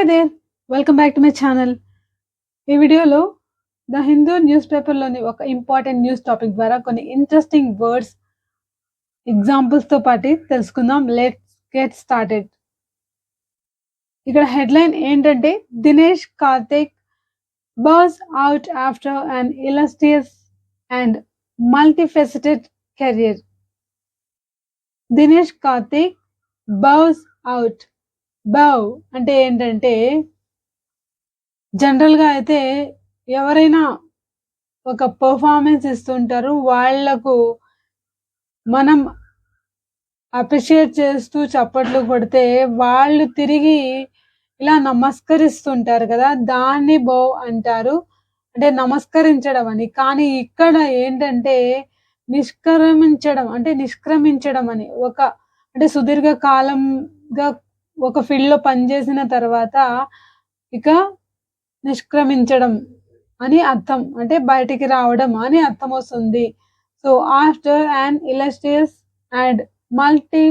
Hi there! Welcome back to my channel. ఈ వీడియోలో the Hindu news పేపర్‌లోని ఒక ఇంపార్టెంట్ న్యూస్ టాపిక్ ద్వారా కొన్ని ఇంట్రెస్టింగ్ వర్డ్స్, ఎగ్జాంపుల్స్‌తో పాటి తెలుసుకుందాం. Let's get started. ఇక్కడ హెడ్‌లైన్ ఏంటంటే, Dinesh Karthik bows out after an illustrious and multifaceted career. Dinesh Karthik bows out. Bow అంటే ఏంటంటే జనరల్‌గా అయితే ఎవరైనా ఒక పెర్ఫార్మన్స్ ఇస్తుంటారు. వాళ్ళకు మనం అప్రిషియేట్ చేస్తూ చప్పట్లు కొడితే వాళ్ళు తిరిగి ఇలా నమస్కరిస్తుంటారు కదా! దాన్ని బౌ అంటారు. అంటే నమస్కరించడం అని. కానీ ఇక్కడ ఏంటంటే నిష్క్రమించడం అని. అంటే సుదీర్ఘ కాలంగా ఒక ఫీల్డ్‌లో పనిచేసిన తర్వాత ఇక నిష్క్రమించడం అని అర్థం. అంటే బయటికి రావడం అని అర్థమొస్తుంది. So, after an illustrious and multi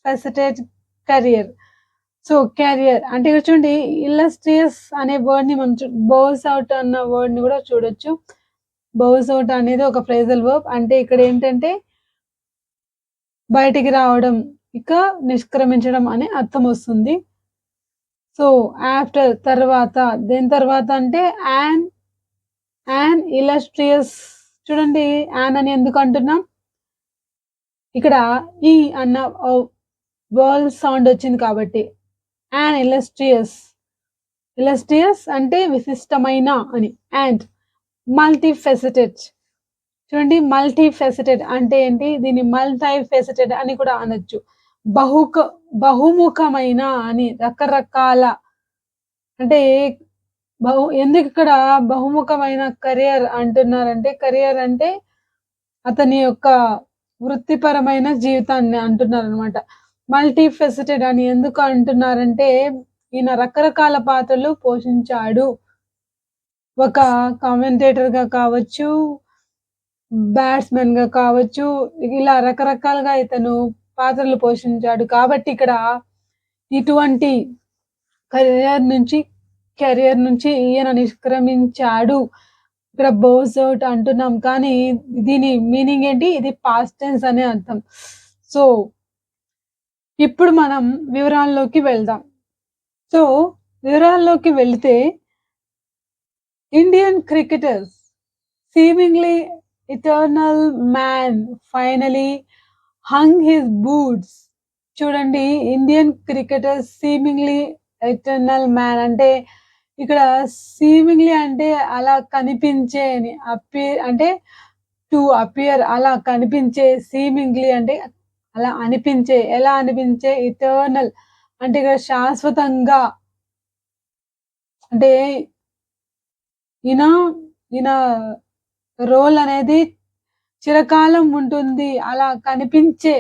ఫెసెటెడ్ career. So, career అంటే ఇక్కడ చూడండి, ఇలస్ట్రియస్ అనే వర్డ్‌ని మనం బర్స్ అవుట్ అన్న వర్డ్‌ని కూడా చూడొచ్చు. బర్స్ అవుట్ అనేది ఒక ఫ్రేజల్ వర్బ్. అంటే ఇక్కడ ఏంటంటే బయటికి రావడం, ఇక నిష్క్రమించడం అనే అర్థమొస్తుంది. సో, ఆఫ్టర్ తర్వాత, దేని తర్వాత అంటే యాన్ ఇలస్ట్రియస్. చూడండి, యాన్ అని ఎందుకు అంటున్నాం? ఇక్కడ ఈ అన్న వోవెల్ సౌండ్ వచ్చింది కాబట్టి. యాన్ ఇలస్ట్రియస్ అంటే విశిష్టమైన అని. అండ్ మల్టీఫెసెటెడ్. చూడండి, మల్టీఫెసెటెడ్ అంటే ఏంటి? దీన్ని మల్టీఫెసెటెడ్ అని కూడా అనొచ్చు. బహుముఖమైన అని. రకరకాల అంటే ఎందుకు ఇక్కడ బహుముఖమైన కెరియర్ అంటున్నారంటే, కెరియర్ అంటే అతని యొక్క వృత్తిపరమైన జీవితాన్ని అంటున్నారనమాట. మల్టీ ఫెసెటెడ్ అని ఎందుకు అంటున్నారంటే, ఈయన రకరకాల పాత్రలు పోషించాడు. ఒక కామెంటేటర్‌గా కావచ్చు, బ్యాట్స్‌మెన్‌గా కావచ్చు, ఇలా రకరకాలుగా ఇతను పాత్రలు పోషించాడు. కాబట్టి ఇక్కడ ఇటువంటి కెరియర్ నుంచి ఈయన నిష్క్రమించాడు. ఇక్కడ బోస్ అవుట్ అంటున్నాం కానీ దీని మీనింగ్ ఏంటి? ఇది పాస్ట్ టెన్స్ అనే అర్థం. సో, ఇప్పుడు మనం వివరాల్లోకి వెళ్దాం. సో, వివరాల్లోకి వెళితే, Indian cricketers seemingly eternal man finally hung his boots. చూడండి, Indian cricketer seemingly eternal man అంటే ఇక్కడ సీమింగ్లీ అంటే అలా కనిపించే అని, అంటే టు అపియర్ అలా కనిపించే, సీమింగ్లీ అంటే అలా అనిపించే, ఎలా అనిపించే, ఇటర్నల్ అంటే ఇక్కడ శాశ్వతంగా, అంటే ఈయన రోల్ అనేది చిరకాలం ఉంటుంది అలా కనిపించే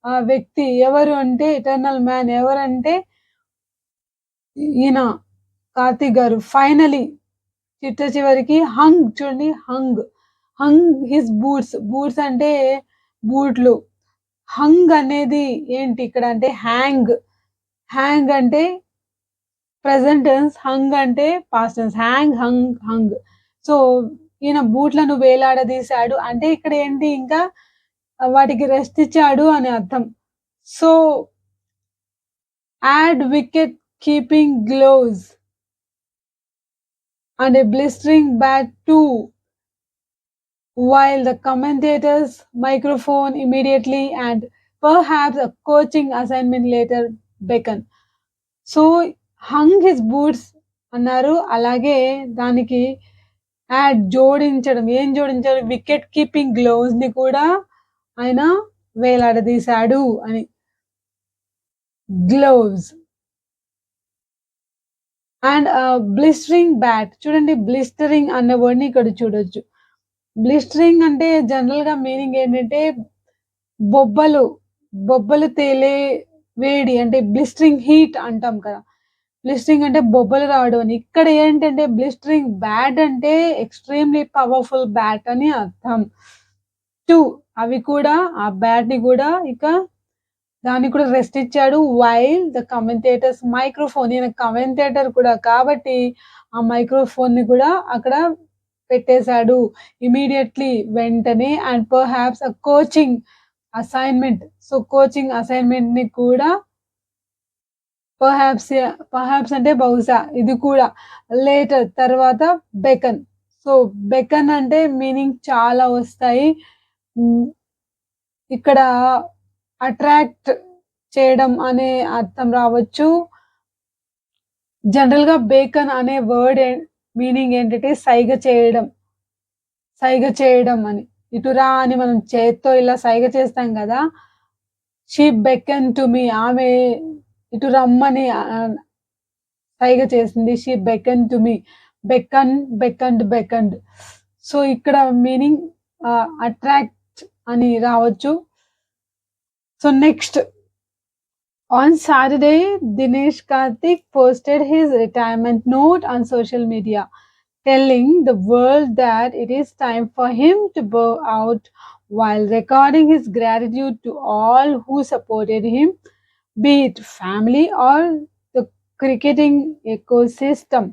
ఆ వ్యక్తి ఎవరు అంటే ఇటర్నల్ మ్యాన్ ఎవరంటే ఈయన కార్తీక్ గారు. ఫైనలీ చివరికి చూడండి, హంగ్ హిస్ బూట్స్ అంటే బూట్లు. హంగ్ అనేది ఏంటి ఇక్కడ అంటే హ్యాంగ్ అంటే ప్రెజెంట్ టెన్స్, హంగ్ అంటే పాస్ట్ టెన్స్. హంగ్. సో, ఈయన బూట్లను వేలాడదీశాడు అంటే ఇక్కడ ఏంటి, ఇంకా వాటికి రెస్ట్ ఇచ్చాడు అని అర్థం. So, add wicket keeping gloves and a blistering bat too, while the commentator's microphone immediately and perhaps a coaching assignment later beckon. So, hung his boots అన్నారు. అలాగే దానికి యాడ్ జోడించడం. ఏం జోడించారు? వికెట్ కీపింగ్ గ్లోవ్స్ ని కూడా ఆయన వేలాడదీశాడు అని. Gloves and blistering bat. చూడండి, బ్లిస్టరింగ్ అన్న వర్డ్‌ని ఇక్కడ చూడొచ్చు. బ్లిస్టరింగ్ అంటే జనరల్‌గా మీనింగ్ ఏంటంటే బొబ్బలు తేలే వేడి, అంటే బ్లిస్టరింగ్ హీట్ అంటాం కదా. బ్లిస్టరింగ్ అంటే బొబ్బలు రావడం అని. ఇక్కడ ఏంటంటే బ్లిస్టరింగ్ బ్యాట్ అంటే ఎక్స్‌ట్రీమ్‌లీ పవర్‌ఫుల్ బ్యాట్ అని అర్థం. అవి కూడా, ఆ బ్యాట్‌ని కూడా ఇక దానికి కూడా రెస్ట్ ఇచ్చాడు. వైల్ ద కమెంటేటర్స్ మైక్రోఫోన్, ఈయన కమెంటేటర్ కూడా కాబట్టి ఆ మైక్రోఫోన్‌ని కూడా అక్కడ పెట్టేశాడు. ఇమ్మీడియేట్‌లీ వెంటనే and perhaps coaching assignment. So, coaching అసైన్‌మెంట్‌ని కూడా పర్హాప్స్ పర్హాప్స్ అంటే బహుశా ఇది కూడా లేటర్ తర్వాత బెకన్. సో, బెకన్ అంటే మీనింగ్ చాలా వస్తాయి. హ్మ్. ఇక్కడ అట్రాక్ట్ చేయడం అనే అర్థం రావచ్చు. జనరల్‌గా బేకన్ అనే వర్డ్ మీనింగ్ ఏంటంటే సైగ చేయడం అని. ఇటు రా అని మనం చేత్తో ఇలా సైగ చేస్తాం గదా! షీ బెకన్ టు మీ, ఆమె ఇటు రమ్మని సైగ చేసింది. She beckon to me. Beckon, beckoned. So, ఇక్కడ మీనింగ్ అట్రాక్ట్ అని రావచ్చు. So, next on Saturday, Dinesh Karthik posted his retirement note on social media, telling the world that it is time for him to bow out while recording his gratitude to all who supported him, be it family or the cricketing ecosystem.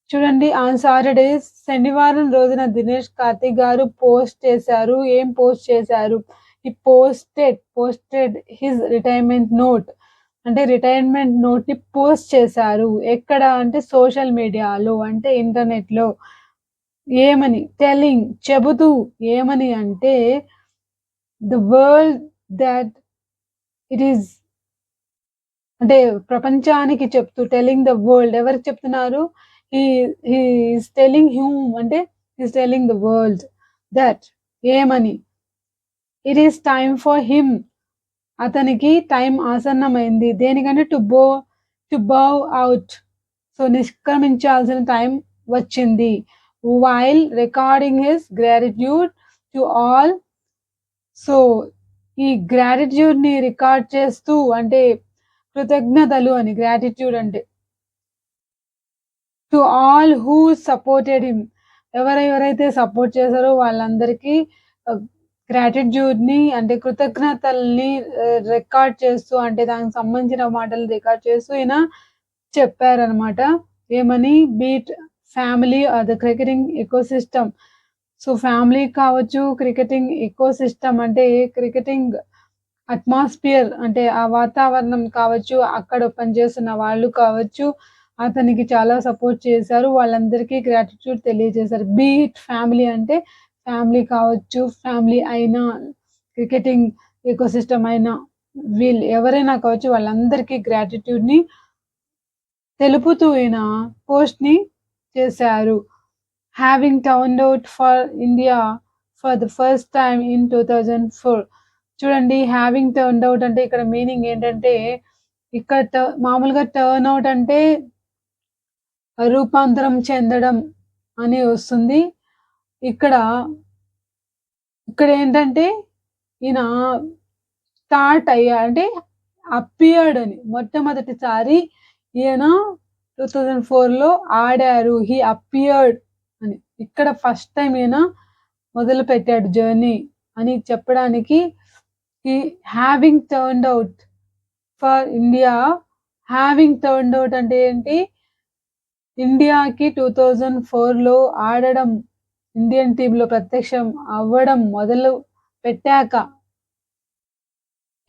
చూడండి on Saturday శనివారం రోజున దినేష్ కార్తీక్ గారు post చేశారు. ఏం post చేశారు? హి posted his retirement note. అంటే retirement నోట్‌ని post చేశారు. ఎక్కడ అంటే సోషల్ మీడియాలో అంటే ఇంటర్నెట్‌లో. ఏమని? టెల్లింగ్ చెబుతూ ఏమని అంటే the world that it is అంటే ప్రపంచానికి చెప్తూ టెల్లింగ్ ద వరల్డ్ ఎవరికి చెప్తున్నారు? హి హి ఈస్ టెల్లింగ్ అంటే he is telling the world that ఏమని? It is time for him, అతనికి టైం ఆసన్నమైంది. దేనికంటే టు బౌ ఔట్. సో, నిష్క్రమించాల్సిన టైం వచ్చింది. While recording his gratitude to all. So, ఈ గ్రాటిట్యూడ్‌ని రికార్డ్ చేస్తూ అంటే కృతజ్ఞతలు అని గ్రాటిట్యూడ్ అంటే. To all who supported him, ఎవరెవరైతే సపోర్ట్ చేశారో వాళ్ళందరికీ గ్రాటిట్యూడ్‌ని అంటే కృతజ్ఞతల్ని రికార్డ్ చేస్తూ అంటే దానికి సంబంధించిన మాటలు రికార్డ్ చేస్తూ ఈయన చెప్పారనమాట. ఏమని? Be it family or the cricketing ecosystem. So, family కావచ్చు, క్రికెటింగ్ ఎకోసిస్టమ్ అంటే క్రికెటింగ్ అట్మాస్ఫియర్ అంటే ఆ వాతావరణం కావచ్చు, అక్కడ పనిచేస్తున్న వాళ్ళు కావచ్చు, అతనికి చాలా సపోర్ట్ చేశారు. వాళ్ళందరికీ గ్రాటిట్యూడ్ తెలియజేశారు. బీట్ ఫ్యామిలీ అంటే ఫ్యామిలీ కావచ్చు, ఫ్యామిలీ అయినా, క్రికెటింగ్ ఎకోసిస్టమ్ అయినా, వీళ్ళు ఎవరైనా కావచ్చు వాళ్ళందరికీ గ్రాటిట్యూడ్‌ని తెలుపుతూ ఈయన పోస్ట్‌ని చేశారు. Having turned out for India for the first time in 2004. చూడండి హ్యావింగ్ టర్న్డ్ ఔట్ అంటే ఇక్కడ మీనింగ్ ఏంటంటే ఇక్కడ మామూలుగా టర్న్ ఔట్ అంటే రూపాంతరం చెందడం అని వస్తుంది. ఇక్కడ ఏంటంటే ఈయన స్టార్ట్ అంటే అపియర్డ్ అని మొట్టమొదటిసారి ఈయన 2004లో ఆడారు. హి అపియర్డ్ అని. ఇక్కడ ఫస్ట్ టైం ఈయన మొదలుపెట్టాడు జర్నీ అని చెప్పడానికి he having turned out for India. Having turned out అంటే ఏంటి? ఇండియాకి 2004లో ఆడడం, ఇండియన్ టీమ్‌లో ప్రత్యక్షం అవ్వడం మొదలు పెట్టాక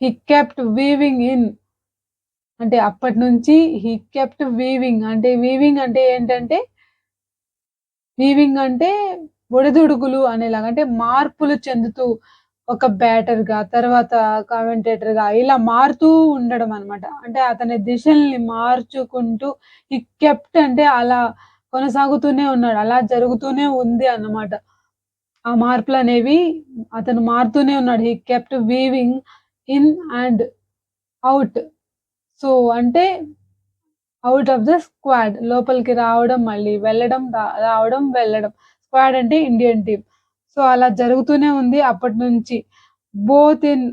హి కెప్ట్ వీవింగ్ ఇన్ అంటే అప్పటినుంచి హి కెప్ట్ వీవింగ్ అంటే ఏంటంటే వీవింగ్ అంటే ఒడిదుడుకులు అనేలాగా అంటే మార్పులు చెందుతూ ఒక బ్యాటర్‌గా తర్వాత కామెంటేటర్‌గా ఇలా మారుతూ ఉండడం అన్నమాట. అంటే అతని దిశల్ని మార్చుకుంటూ హి కెప్ట్ అంటే అలా కొనసాగుతూనే ఉన్నాడు. అలా జరుగుతూనే ఉంది అన్నమాట. ఆ మార్పులనేవి అతను మారుతూనే ఉన్నాడు. He kept weaving in and out. So, అంటే ఔట్ ఆఫ్ ద స్క్వాడ్ లోపలికి రావడం, మళ్ళీ వెళ్ళడం, రావడం, వెళ్ళడం. స్క్వాడ్ అంటే ఇండియన్ టీమ్. సో, అలా జరుగుతూనే ఉంది అప్పటినుంచి. Both in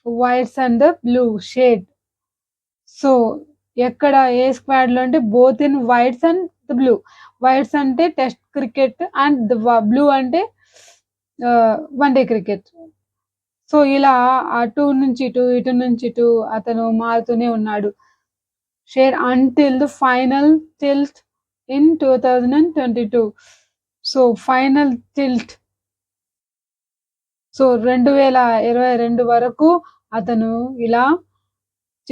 whites and the blue shade. So, ఎక్కడ ఏ స్క్వాడ్‌లో అంటే both in whites and the blue. Whites అంటే test cricket and the blue అంటే వన్ డే క్రికెట్. సో, ఇలా అటు నుంచి ఇటు, ఇటు నుంచి ఇటు అతను మారుతూనే ఉన్నాడు. Share until the final tilt in 2022. So, final tilt. So, 2022 వరకు అతను ఇలా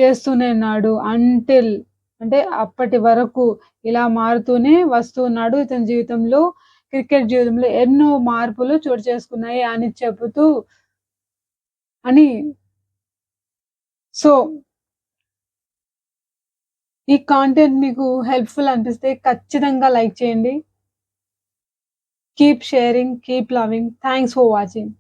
చేస్తూనే ఉన్నాడు. అంటిల్ అంటే అప్పటి వరకు ఇలా మారుతూనే వస్తూ ఉన్నాడు. ఇతని జీవితంలో, క్రికెట్ జీవితంలో ఎన్నో మార్పులు చోటు చేసుకున్నాయి అని చెబుతూ అని సో, ఈ కాంటెంట్ మీకు హెల్ప్‌ఫుల్ అనిపిస్తే ఖచ్చితంగా లైక్ చేయండి. Keep sharing, keep loving. Thanks for watching.